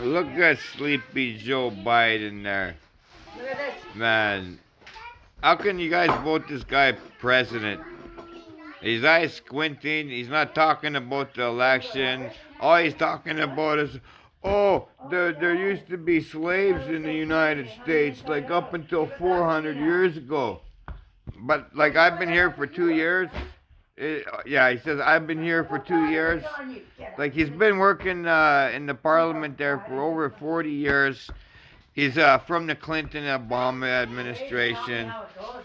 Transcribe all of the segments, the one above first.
Look at sleepy Joe Biden there. Look at this. Man, how can you guys vote this guy president? His eyes squinting. He's not talking about the election. All he's talking about is, oh, there used to be slaves in the United States, like up until 400 years ago. But like I've been here for 2 years. Yeah, he says I've been here for 2 years. Like he's been working in the parliament there for over 40 years. He's from the Clinton Obama administration,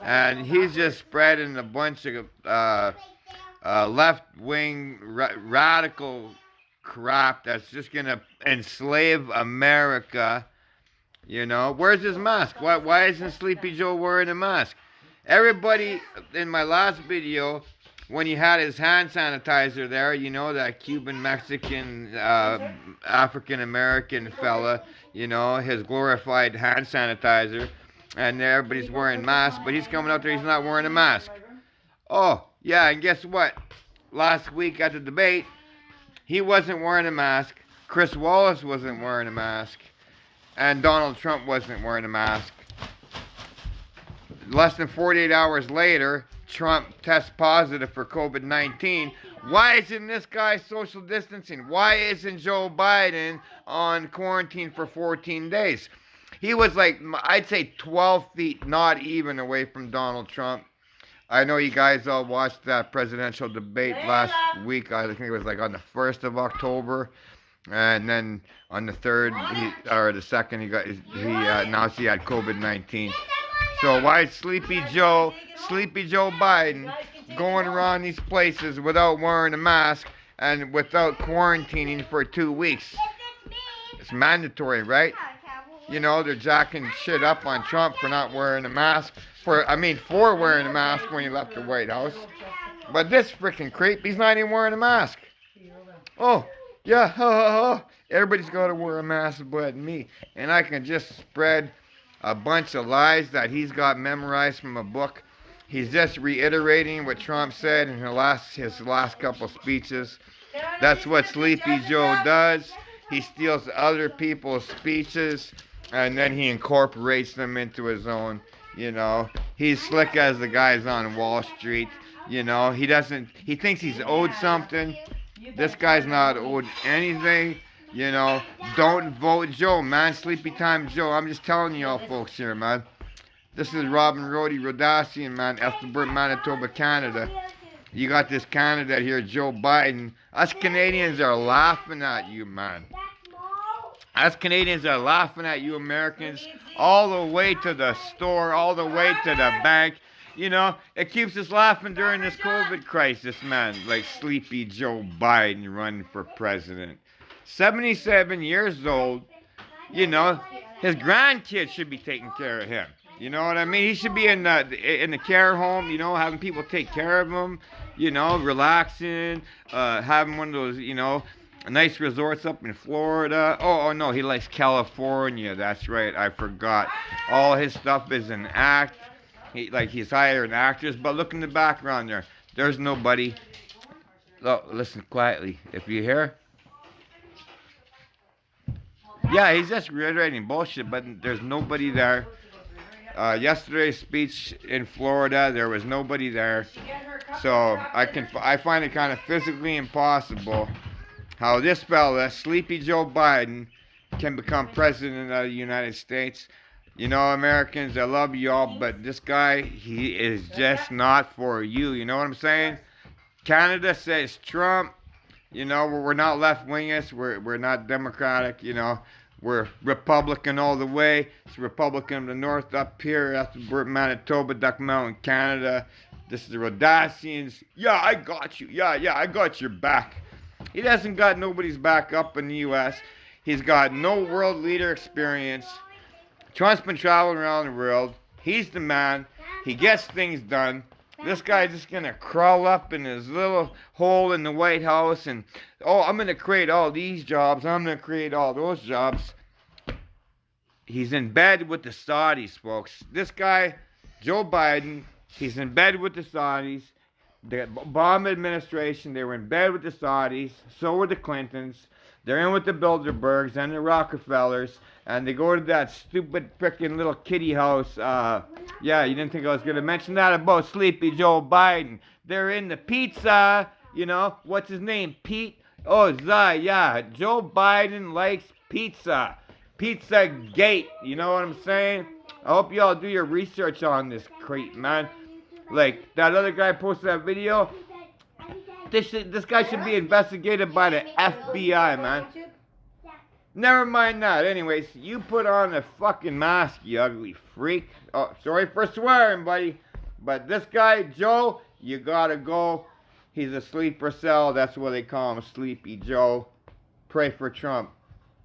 and he's just spreading a bunch of left-wing radical crap that's just gonna enslave America. You know, where's his mask? Why isn't Sleepy Joe wearing a mask? Everybody in my last video, when he had his hand sanitizer there, you know, that Cuban, Mexican, African American fella, you know, his glorified hand sanitizer, and everybody's wearing masks, but he's coming out there, he's not wearing a mask. Oh, yeah, and guess what? Last week at the debate, he wasn't wearing a mask, Chris Wallace wasn't wearing a mask, and Donald Trump wasn't wearing a mask. Less than 48 hours later, Trump tests positive for COVID-19. Why isn't this guy social distancing? Why isn't Joe Biden on quarantine for 14 days? He was like, I'd say 12 feet, not even, away from Donald Trump. I know you guys all watched that presidential debate last week. I think it was like on the 1st of October. And then on the 3rd, or the 2nd, he announced he had COVID-19. So why is Sleepy Joe Biden going around these places without wearing a mask and without quarantining for 2 weeks? It's mandatory, right? You know, they're jacking shit up on Trump for not wearing a mask. For wearing a mask when he left the White House. But this freaking creep, he's not even wearing a mask. Oh, yeah, everybody's got to wear a mask but me. And I can just spread a bunch of lies that he's got memorized from a book. He's just reiterating what Trump said in his last couple speeches. That's what Sleepy Joe does. He steals other people's speeches and then he incorporates them into his own. You know, he's slick as the guys on Wall Street. You know, he thinks he's owed something. This guy's not owed anything. You know, don't vote Joe, man. Sleepy time Joe. I'm just telling y'all folks here, man. This is Robin Rhodey Rodasian, man. Ethelbert, Manitoba, Canada. You got this candidate here, Joe Biden. Us Canadians are laughing at you, man. Us Canadians are laughing at you Americans all the way to the store, all the way to the bank. You know, it keeps us laughing during this COVID crisis, man. Like Sleepy Joe Biden running for president. 77 years old, you know, his grandkids should be taking care of him. You know what I mean? He should be in the care home, you know, having people take care of him, you know, relaxing, having one of those, you know, nice resorts up in Florida. Oh no, he likes California. That's right, I forgot. All his stuff is an act. He's hiring actors, but look in the background there. There's nobody. Oh, listen quietly. If you hear. Yeah, he's just reiterating bullshit, but there's nobody there. Yesterday's speech in Florida, there was nobody there. So I find it kind of physically impossible how this fella, Sleepy Joe Biden, can become president of the United States. You know, Americans, I love you all, but this guy, he is just not for you. You know what I'm saying? Canada says Trump. You know, we're not left-wingers. We're not Democratic, you know. We're Republican all the way. It's Republican of the North up here. That's Manitoba, Duck Mountain, Canada. This is the Rodasians. Yeah, I got you. Yeah, I got your back. He doesn't got nobody's back up in the U.S. He's got no world leader experience. Trump's been traveling around the world. He's the man. He gets things done. This guy's just going to crawl up in his little hole in the White House and, oh, I'm going to create all these jobs. I'm going to create all those jobs. He's in bed with the Saudis, folks. This guy, Joe Biden, he's in bed with the Saudis. The Obama administration, they were in bed with the Saudis. So were the Clintons. They're in with the Bilderbergs and the Rockefellers, and they go to that stupid frickin' little kitty house. Yeah, you didn't think I was gonna mention that about Sleepy Joe Biden. They're in the pizza, you know, what's his name? Pete? Oh, yeah, Joe Biden likes pizza. Pizza Gate, you know what I'm saying? I hope y'all do your research on this creep, man. Like, that other guy posted that video. This guy should be investigated by the FBI, man. Never mind that. Anyways, you put on a fucking mask, you ugly freak. Oh, sorry for swearing, buddy. But this guy, Joe, you gotta go. He's a sleeper cell. That's what they call him, Sleepy Joe. Pray for Trump.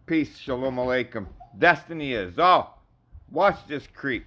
Peace. Shalom Aleichem. Destiny is. Oh, watch this creep.